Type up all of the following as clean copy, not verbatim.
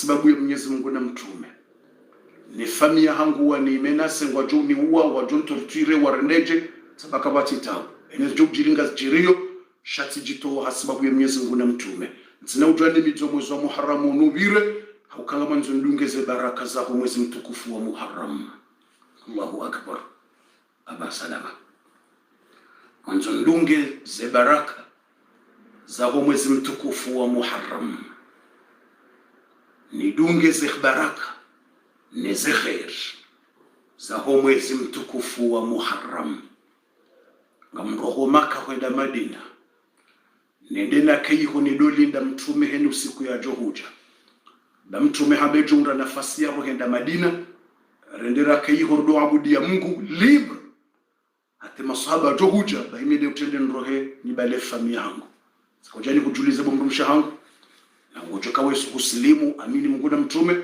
sababu ya Mwenyezi Mungu na mtume ni famia hangu wa ni menase ngwa juni uwa wa juni tortire warendeje sabaka batitabu ene job jiringa jirio shati jito hasababu ya Mwenyezi Mungu na mtume nzina ujani mizo mwezi wa Muharram nubire haukanga manzo ndungeze baraka za mwezi mtukufu wa Muharram. Allahu akbar. Aba salama manzo ndunge ze baraka za mwezi mtukufu wa Muharram ni dunge ze baraka ni ze khair za mwezi mtukufu wa Muharram. Ngamroho Maka kwenda Madina nendena kaiho ni dolinda mtume henu siku ya Johuja da mtume habejunga nafasi ya rohenda Madina rendera kaiho do abudi ya Mungu libre ate masahaba Johuja bahimide utende nrohe ni bale famia yangu sikojani kujuliza bomrumsha hangu na ngojo kawe kusilimu amini Mungu na mtume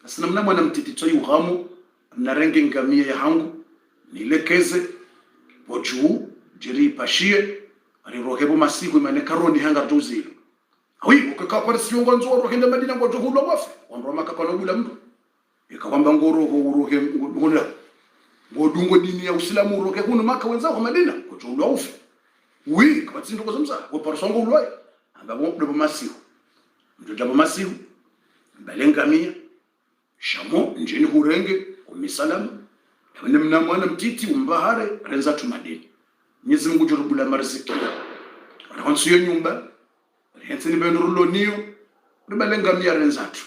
asina mna mwana mtititoi uhamu na renge ngamia ya hangu nilekeze wajuu jiri pashie arirohebo masiku imane karoni hanga tuzilo awi ukaka kwa siyongo nzo rohenda Madina kwa Johuja wafe wanro Maka kwa nobula mtu ikakwamba ngoro urohe ngona ngodungo dini ya Uislamu urohe kuno Maka wenzao kwa Madina kwa Johuja wafe wi kwa tsindo kwa zamza kwa parsongo uloi ambabo dobo masiku mjojabo masiku balengamia shamo njeni hurenge kumisalama yabane mna mwana mtiti umbahare renza tu Madina. Mwenyezi Mungu jorubula marziki anaonsiyo nyumba hensi ni bendurulo niyo balengamia renza tu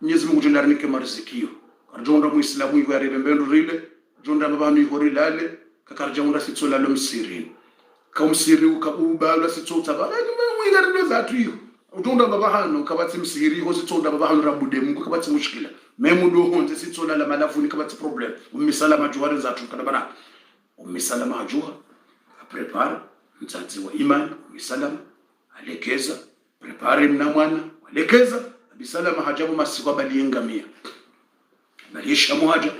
Mwenyezi Mungu jondarnike marzikio arjonda muislamu yuko yarebe bendurile jonda babanu yuko rilale kakarjonda sitsola lo msirini kaumsiri ukabala sitsota bana mwingarinde zatu hiyo utonda babahano kabatsi msiri ho sitsonda babahano rabude Mungu kabatsi mushkila memu do honze sitsola la malafuni kabatsi problem ummisalama juware zatu kada bana ummisalama ajuha prepare mtsatsi wa iman ummisalama alekeza prepare mna mwana alekeza bisalama hajabu masiku baliyengamia balisha muhaja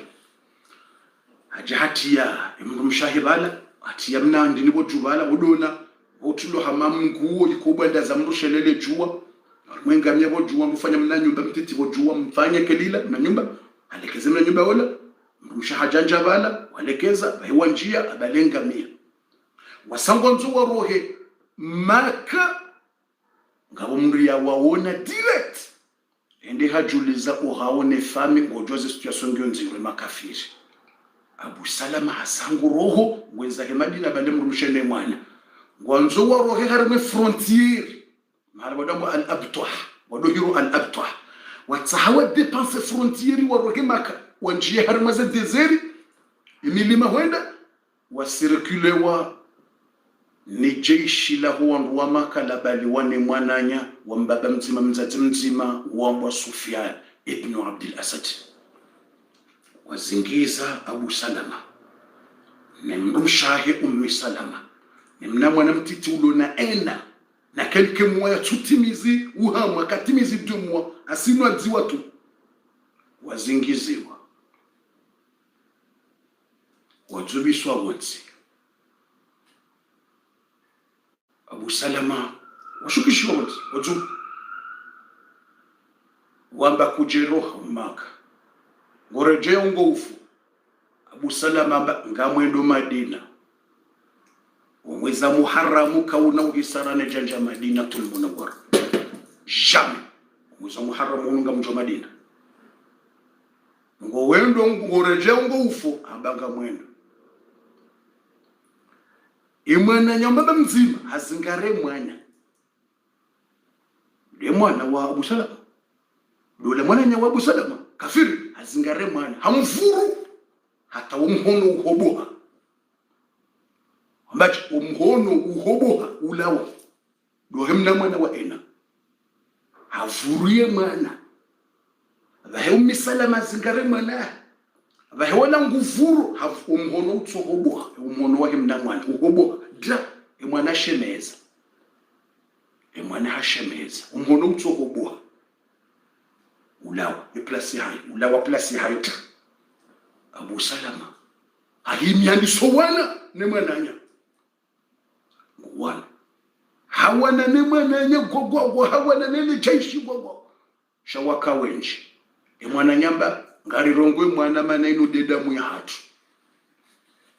hajatia imrumshahibala ati yamna ndini bojubala bodona otulo hamamungu ikobanda za mrushelele juwa mwengamia bojuwa mfanya mna nyumba mtiti bojuwa mfanye kelila na nyumba alekeze mna nyumba wala mshahajanja bala walekeza bahiwa njia abalengamia wasango nzu wa rohe Maka ngabo mria waona direct ende hajuliza uhaone fami ngojoze situation ngyonzire makafiri Abu Salama hasangu roho wenza Madina bale mrumshene mwana ngwanzo wa rohe harime frontier mara wadambo al-abtah wadohiro al-abtah watsahawa dépense frontier wa rohe Maka wanjie harima za desert imilima wenda wasirkule wa ni jeshi la huwandu wa Maka la bali wane mwananya wa mbaba mzima mzazi mzima wa Sufyan ibn Abdul Asad wazingiza Abu Salama nemrushahe Ummi Salama nemna mwana mtiti ulona ena na kelke mwa tutimizi uhamu akatimizi dumwa asinwa dziwa tu wazingiziwa wajubishwa wote Abu Salama washukishwa wote wajubu wamba kujeroha Maka ngoreje ungofu Abu Salama ngamwendo Madina mwezi Muharram kauna uhisarane janja Madina tulmunawwar jam mwezi Muharram unga mjo Madina ngowendo ngoreje ungofu abanga mwendo imwana nyamba mzima hazingare mwana le mwana wa Abu Salama dole mwana nya wa Abu Salama kafiri hazingare mwana hamfuru hata umhono uhoboha ambacho umhono uhoboha ulawa dohemna mwana wa ena havurie mwana abahe Ummi Salama zingare mwana abahe wala ngufuru umhono utsohoboha umhono wa hemna mwana uhoboha dra emwana shemeza emwana hashemeza umhono utsohoboha ulawa iplasi hayo ulawa plasi hayo Abu Salama ahimiani sowana ne mwananya wana hawana ne mwananya gogo hawana ne jeshi gogo shawaka wenji mwana nyamba ngarirongwe mwana mana inu dedamu ya hatu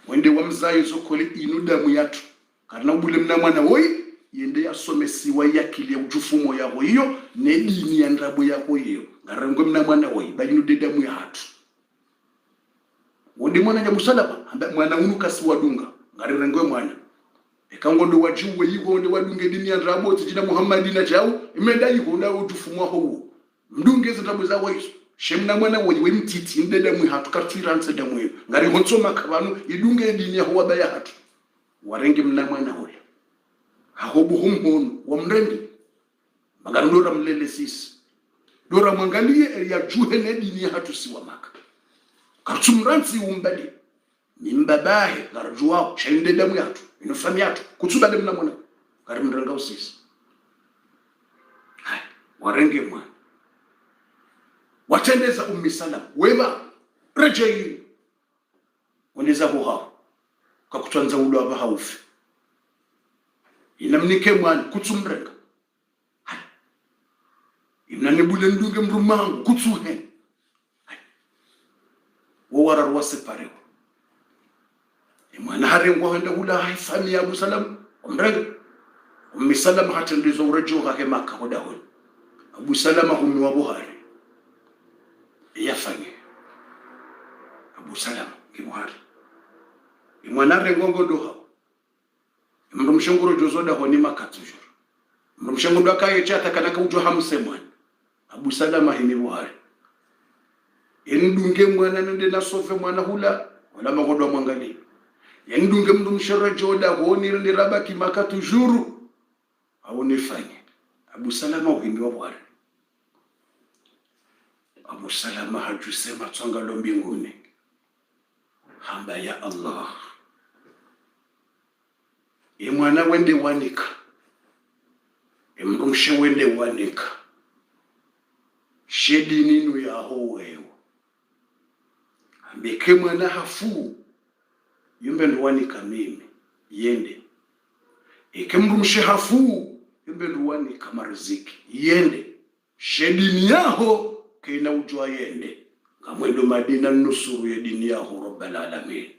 wende wamzayo zokole inu damu yatu karna ubule mna mwana woi yende yasomesiwa yakili ya ujufumo yako hiyo ne dini ya ndabu yako hiyo ngarirongwe mna mwana woi ba inu dedamu ya hatu wende mwana nyamusalama mwana unuka siwadunga ngarirongwe mwana ekangondo wajuwe yiko wende wadunge dini ya ndabu tijina Muhammadina chao imenda yiko nda ujufumo wako mdunge zitabu za waiso shemna mwana we mtiti ndeda mwe hatu kartiranse da mwe ngari honso makabanu idunge dini yaho wabaya hatu warenge mna mwana we hahobu humhono wamrenge magari ndora mlele sisi dora mwangalie ya juhe ne dini ya hatu siwa maka kartumransi umbali nimbabahe garjuwa shende mwe hatu inofami hatu kutsuba mna mwana ngari mrenga usisi hai warenge mwana watendeza Salam wema rejei wendeza buha kakutwanza ulo aba haufi inamnike mwana kutsumrenga imnanibule ndunge mrumangu kutsuhe wo warar waseparewa imwana harengwa handa ula haifami ya Salam umrenga Salam hatendezo urejo hake maka hodahoni Salam humi wa Buhari yafanye Salam kimuhari imwanare ngongo doha mrumshanguro jozoda honi makatujur mrumshanguro akaye chata kanaka ujo hamse mwana Salam hini Buhari endunge mwana nende na sofe mwana hula wala magodo mwangali endunge mrumshara joda honi nende rabaki makatujuru au nifanye Salam hini Buhari Salam hajusema tsangalo mbinguni hamba ya Allah mwana wende wanika mrumshe wende wanika shedi ninu ya howewo ambeke mwana hafu yumbe ndo wanika mimi yende mrumshe hafu yumbe ndo wanika marziki yende shedi yaho kina ujwa yende kamwendo Madina nusuru ya dini ya Rabbal Alamin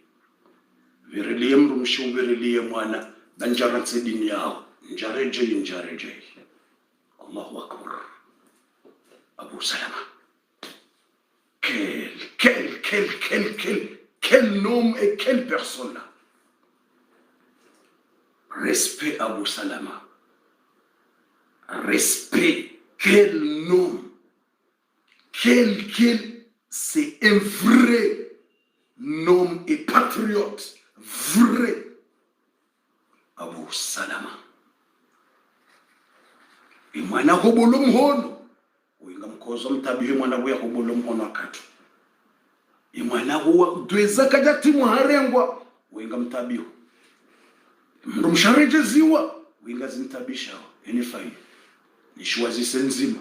viriliye mrumshu viriliye mwana banjaratse dini yao njareje Allahu Akbar Salama quel nom et quelle personne là respect Salama respect quel nom c'est un vrai homme et patriote, vrai Salama. Mwana hobolo mhono, winga mkozo mtabihe mwana huya hobolo mhono akatu. Mwana huwa dweza kajati muharengwa, winga mtabiho. Mrumshareje ziwa, winga zintabisha. Enifai, nishuwazi senzima.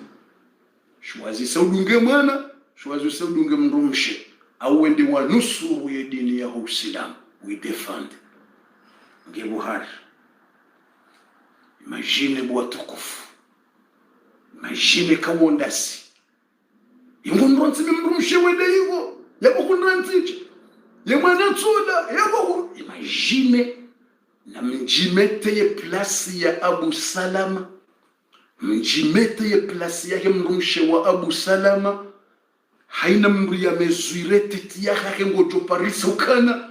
Shwazise udunge mwana, shwazise udunge mrumshe. Awende wa nusuru ya dini ya Islam. We defend. Nge Buhari. Imagine bwa tukufu. Imagine kawondasi. Ingondronsi mrumshe wende hivo. Yako kundransiche. Yemwana tsuda. Yako. Imagine na mjimete ye plasi ya Salam. Mjimete ye plasi yake mrumshe wa Salama haina mri ya mesuire titi yake ngojo parisa ukana.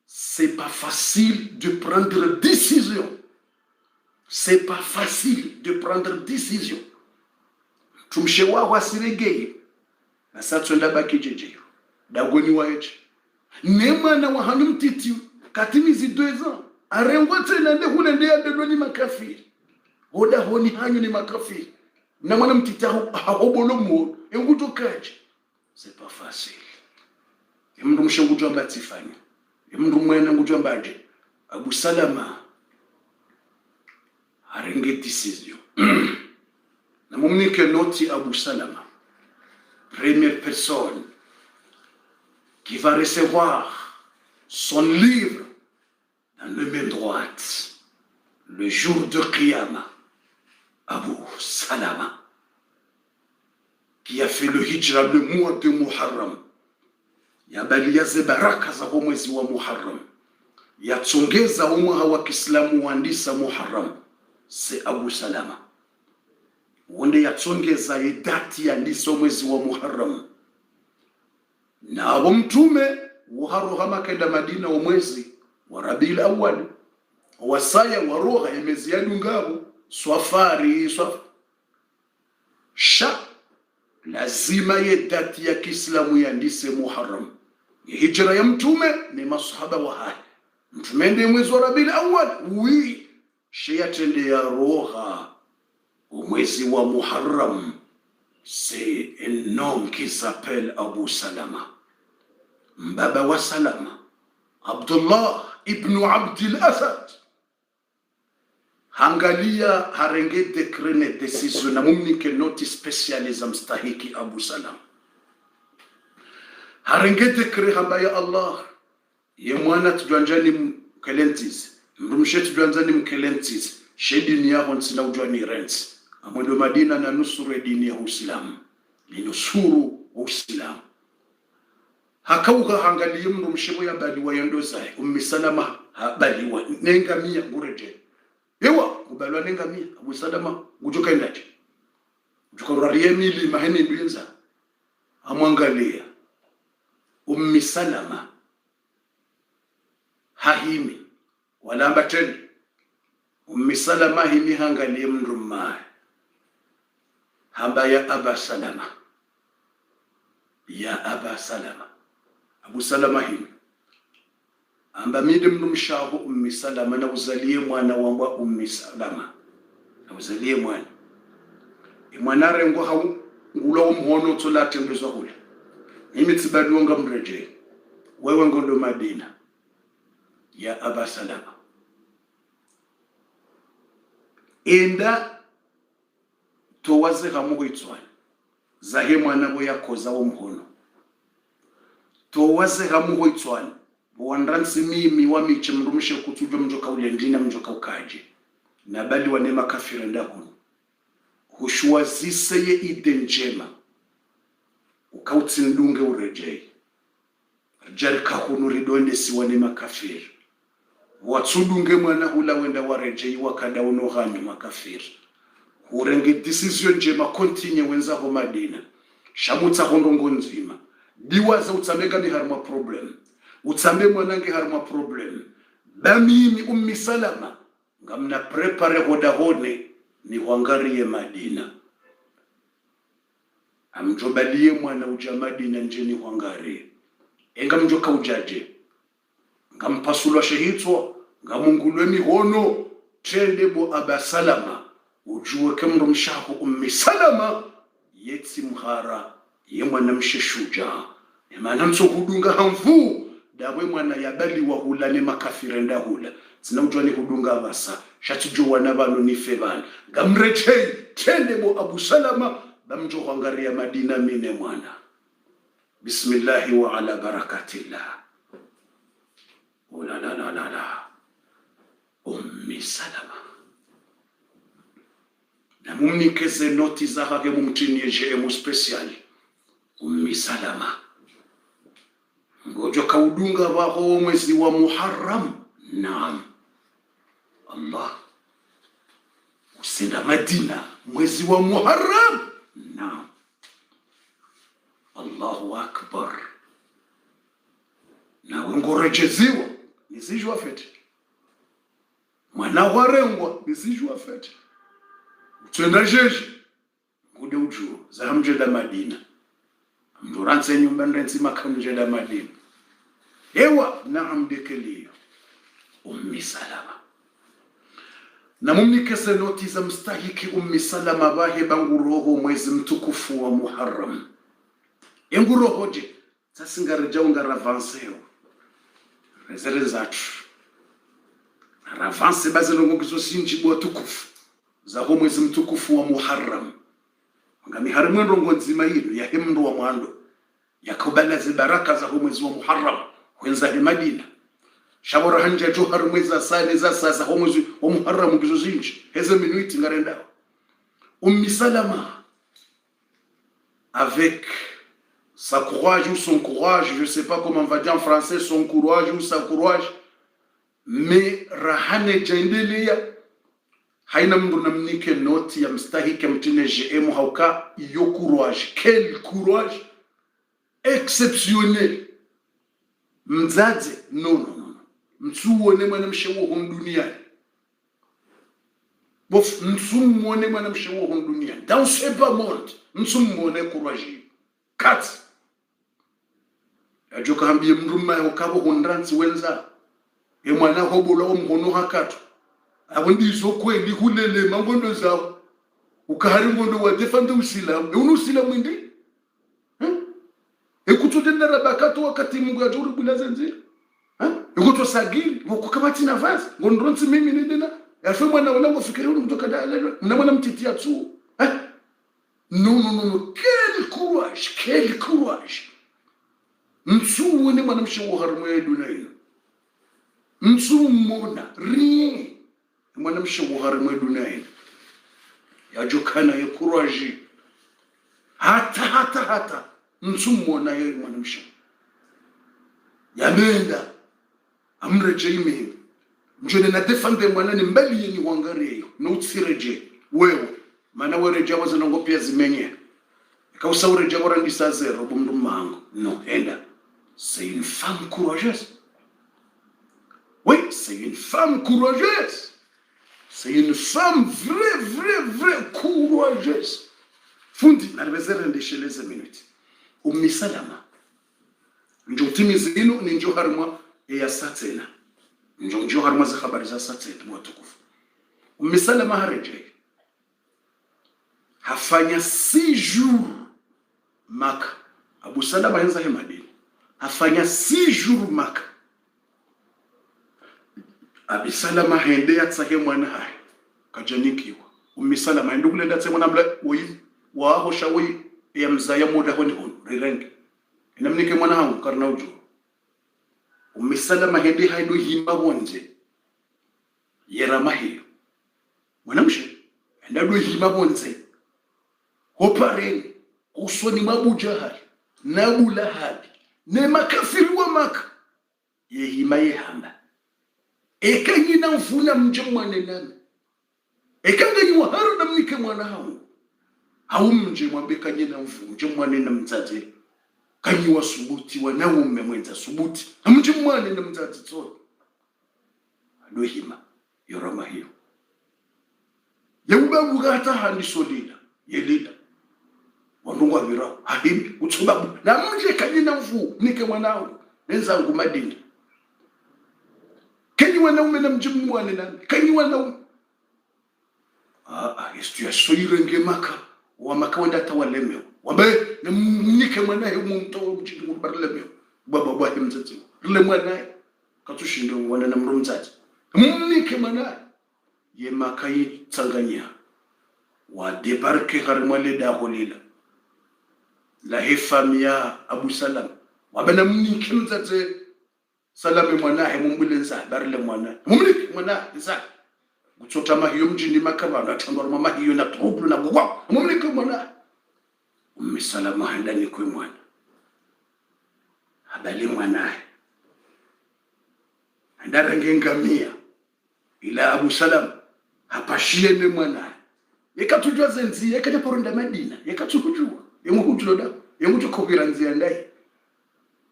C'est pas facile de prendre décision. C'est pas facile de prendre décision. Tumshe wa wasiregeye na satwenda bakijeje dagoni waeche nema wa hanum titi katimizi 2 ans arengwa tena nde hune nde ya dedoni makafiri oda honi hanyu ni makafiri na mwana mtita hobolo mo enguto kaje. C'est pas facile. Mndu mshangujo ambatifanya mndu mwena ngujo ambaje Salama arenge décision na mumnike noti Salama première personne qui va recevoir son livre dans le main droite le jour de Qiyamah. Salama qui a fait le hijra le mois de Muharram, yabalia ze baraka za mwezi wa Muharram, yatsongeza umma wa Kiislamu waandisa Muharram, c'est Abu Salama. Wonde yatsongeza idati yaandisa mwezi wa Muharram. Na abo mtume waharohama kaenda Madina wa mwezi wa Rabiul Awwal, wasaya waroha yemezi yadungabo swafari sha lazima yedati ya Kiislamu yandise Muharram. Hijra ya mtume ni masahaba wa hai. Mtume ndiye mwezi wa Rabiul Awwal, wi sheyatende ya roha mwezi wa Muharram. C'est un homme qui s'appelle Abu Salama, mbaba wa Salama, Abdullah ibn Abdil Asad. Hangalia harenge dekrene decision na mumnike noti specialism mstahiki Abu Salama. Harenge dekre hambaya Allah ye mwana tujuanjani mkelentiz, mrumshe tujuanjani mkelentiz, shedini yahon sina ujwani rensi. Amwendo Madina na nusuru dini ya Uislamu, ni nusuru Uislamu. Hakauka hangalia mrumshe ya baliwa yondoza Ummi Salama baliwa nengamia ngureje. Ewa kubalwa nengamia Abu Salama gujoka ndaje. Gujoka rariye mili maheni mbinza. Amwangalia Ummi Salama hahimi wala ambateni. Ummi Salama himi hangalia mrumma hamba ya Aba Salama, ya Aba Salama, Abu Salama himi amba mide mnumshahu Ummi Salama na uzalie mwana wangwa Ummi Salama, na uzalie mwana imwanare ngo hau ngulo mhono tolate mbezo hule imi tibadunga mreje wewe ngondo Madina ya Aba Salama enda towaze hamugo itswani zahe mwana bo yakoza wo mhono towaze hamugo itswani bwandansi mimi wa miche mrumishe kutujo mjoka ule ndina mjoka ukaje na bali wanema kafira ndahunu hushwazise ye ide njema ukautindunge urejei jarika hunu ridonde si wanema kafiri watsudunge mwana hula wenda warejei wakada unohani makafiri urenge decision njema continue wenza ho Madina shamutsa hondongo nzima diwaza utsamega ni harma problem utsambe mwanange harma problem bamimi Ummi Salama ngamna prepare hoda hone ni wangariye Madina amjobalie mwana uja Madina njeni wangariye enga mjoka ujaje ngampasulwa shehitwa ngamungulwe mihono tende bo Aba Salama ujue kemro mshahu Ummi Salama yetsi mhara ye mwana msheshuja emana msokudunga hamfu dawe mwana yabali wa hula ne makafire nda hula sina ujwani hudunga basa shatujo wana bano ni febana gamreche tende bo Abu Salama bamjo hangaria Madina mine mwana bismillah wa ala barakatillah la Ummi Salama na mumnikeze noti za hage mumtinie jemu speciali Ummi Salama ngojo kaudunga wako mwezi wa Muharram. Naam, Allah usenda Madina mwezi wa Muharram. Naam, Allahu Akbar. Na wengorejeziwa nisijua fete mwana warengwa nisijua fete twenda jeje ngude ujuo za hamjeda Madina mduranse nyumba ndensi makamjeda Madina ewa naam dekeliyo Ummi Salama na mumnikese noti za mstahiki Ummi Salama bahe banguroho mwezi mtukufu wa Muharram enguroho je sasa ngareja ngaravanseyo rezere zatu ravanse bazelo ngokizo sinji bwa tukufu za ho mwezi mtukufu wa Muharram ngami harimwe ndongo nzima hilo ya hemndo wa mwando yakubala zibaraka za ho mwezi wa Muharram kwenza Madina shabora hanja johar mwezi asale za sasa ho mwezi wa Muharram ngizo sinji heze minuiti ngarenda Ummi Salama avec sa courage ou son courage, je ne sais pas comment on va dire en français, son courage ou sa courage, mais rahane jaendelea haina mndu namnike noti ya mstahike mtine GM hauka iyo courage, quel courage exceptionnel. Mzazi no msuone mwana mshewo hon duniani, bof msumuone mwana mshewo hon duniani dans ce bas monde, msumuone courage kat ajoka hambie mruma hokabo hondransi wenza e mwana hobola omhono hakatu abundi kweli hulele mangondo zawo ukahari ngondo wa defende usilamu unusilamu ndi ekutudenda rabakato wakati Mungu ajuri bulaza nzira ekuto sagili ukukabati navazi ngondronsi mimi nidena yafe mwana wala wafikiri uri kutoka dalalo mnamwana mtitia tu no quel courage msuone mwana mshewo harumwe dunayo msumona ri mwana mshewo harumwe dunayo yajokana ya courage hata msumona yeye mwana mshewo yamenda amreje ime njone na defende mwana ni mbali yeni wangareyo no utsireje wewe mana wereje wazo nongopia zimenye kausaure jabora ndisa zero bomndu mango no enda. C'est une femme courageuse. Oui, c'est une femme courageuse. C'est une femme vraie courageuse. Fundi nalibezere ndesheleze minute umisalama njo timizino ni njo harma ya satena njo harma za habari za satena watukufu umisalama hareje hafanya 6 jours Maka. Abu Salama henza hemadini hafanya 6 jours Maka. Abi Salama hende yatsahe mwana hai kajanikiwa umisalama hende kulenda tse mwana mla oyi waho shawi ya mzaya moda honi hon rirenge inamnike mwana hangu karna uju umisalama hende haido himba wonje yerama hiyo mwanamshe hende himba wonje hopareni usoni mabu jahari nabu lahabi ne makafiri wa Maka yehima yehamba ekanyi na mfuna mjemwane nani ekanyi wa haru na mnike mwana hangu hau mje mwambe kanyi na mfu mjemwane na mzazi kanyi wa subuti wa na ume mwenza subuti mjemwane na mzazi tso adohima yorama hiyo yaubabu gata handi solida yelida wandungwa bira habibi utsubabu na mje kanyi na mfu nike mwanangu nenza ngu madini kanyi wanaume na mjemwane nani kanyi wanaume yesu ya soyirenge Maka wa Maka wenda tawalemeo wabe na mnike mwanae mumto mjingu barlemeo baba himzati rile mwanae katushindo wana na mrumzaji mnike mwanae ye Maka yitsanganya wa debarke harmale da holila la hefamia Abu Salam wabana mnike mzati salame mwanae mumbulenza barle mwanae mumnike mwanae nza kuchota mahiyo mjini Maka bana tangwa mama hiyo na trouble na bwa mumnike mwanae umisalama handani kwa mwana habali mwanae andarange ngamia ila Abu Salam hapashie ne mwanae yakatujwa zenzi yakaja poronda Madina yakatujwa yemukutuloda yemutokobira nzia ndai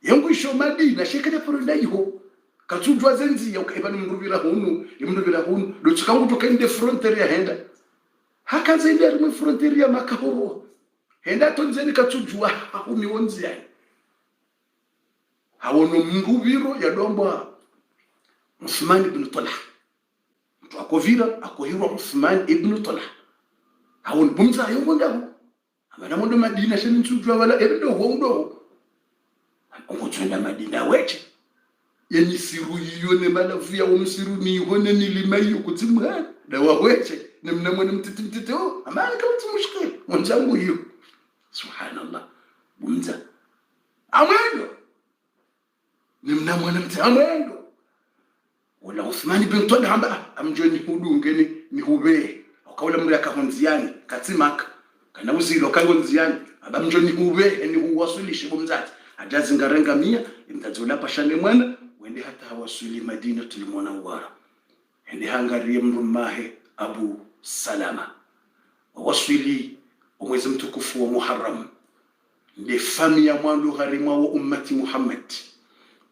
yenguisho Madina shekaja poronda iho katujwa zenzi yakaiba mrubira hunu lutsuka ngutoka inde frontier ya henda hakazaende ari frontier ya Maka horo henda tonzeni katujwa humi wonzi yani hawono mrubiro ya domba Uthman ibn Talha mtu akovira akohirwa Uthman ibn Talha hawon bumza yongonda abana mondo Madina sheni ntujwa wala endo hondo ngotshenda Madina weche yeni siru yone malafu ya umsiru ni hone nilimayo kutimwa da waweche namnamwe mtititite amana kama tumushike mwanzangu hiyo subhanallah bumza amendo namnamwe mtamendo wala Uthman ibn Talha amba amjoni hudungeni ni hube akawala muri akahonziani katimaka kana uzilo kangonziani abamjoni hube eni huwasulishe bomzati ajazi ngarenga mia imtazola pashane mwana wende hata hawasuli Madina tulimunawwara ende hangarie mrumahe Abu Salama wasuli umwezi mtukufu wa Muharram ndi fami ya mwandu harimwa wa ummati Muhammad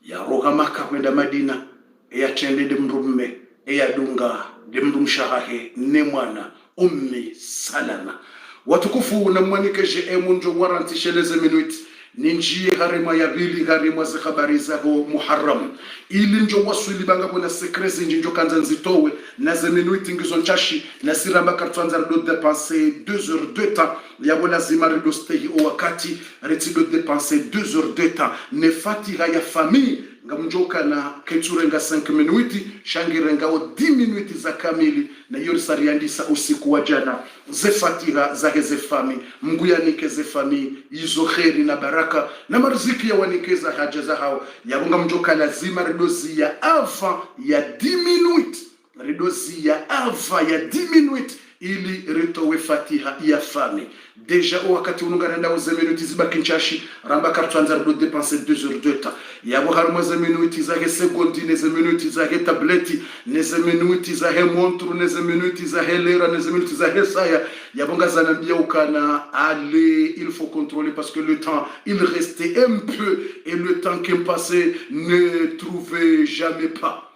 ya roha Maka kwenda Madina ya chende de mrumme ya dunga de mrumshahahe ne mwana Ummi Salama watukufu na mwanikeje emunjo waranti sheleze minuti ninjie harima ya bili harima za habari za Muharram ili njo wasuli banga bona sekrezi njo kanza nzitowe na ze minuti ngizo nchashi na siramba kartwanza do dépenser 2 heures de temps ya bona zimari do stay o wakati reti do dépenser 2 heures de temps ne fatiha ya famille ngamjoka na keturenga 5 minuti shangirenga o 10 minuti za kamili na yori sariandisa usiku wa jana ze fatiha za heze fami mguyanike ze fami izo kheri na baraka na marziki ya wanikeza haja za hao ya ngamjoka lazima redozi ya ava ya 10 minuti redozi ya ava ya 10 minuti ili ritowe fatiha ya fami deja wakati unungarenda uze minuti zibaki nchashi ramba kartwanza do dépenser 2 heures de temps yabo harimo ze minuti za sekondi ne ze minuti za tableti ne ze minuti za montre ne ze minuti za lera ne ze minuti za saya yabo ngazana mbia ukana allez il faut contrôler parce que le temps il restait un peu et le temps qui passait ne trouvait jamais pas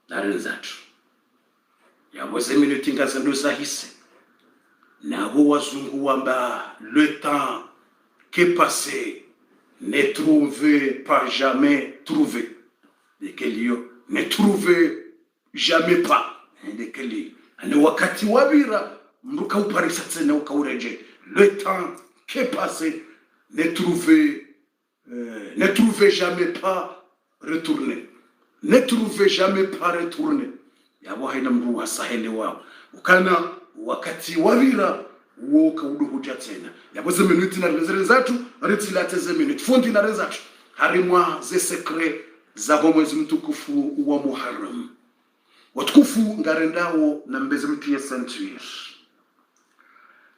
narizatu yabo ze minuti ngazando zahise nabo wazungu wamba le temps qui est passé ne trouvait pas jamais trouvé de kelio ne trouvait jamais pas de kelio ani wakati wabira mruka uparisa tsene ukaureje le temps qui est passé ne trouvait jamais pas retourner ne trouvait jamais pas retourner yabo haina mru wasahele wao ukana wakati wabira woka uduhuja tena yabo ze minuti na rezere zatu retilate ze minuti fundi na rezatu harimwa ze secret za mwezi mtukufu wa Muharram watukufu ngarendawo na mbeze mtiye century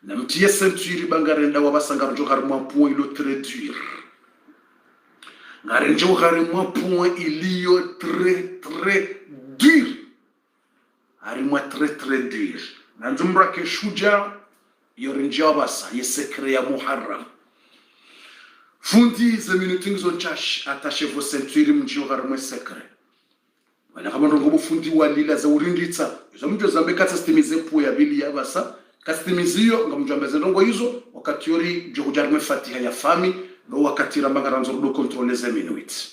na mtiye century bangarendawo basanga rjo harimwa point ilo traduire ngarenjo harimwa point iliyo très dur harimwa très dur na nzumbra ke shuja yorinjabasa yesekre ya Muharram fundi ze minuti ngizo chash attaché vos ceintures mjio harimwa sekre wana kama ndongo fundi walila za urinditsa zo mjo zambe katsa stimize po ya bili yabasa kastimizio ngamjambaze ndongo hizo wakati yori jo kujarme fatiha ya fami no wakati rambanga ranzo do contrôler ze minuti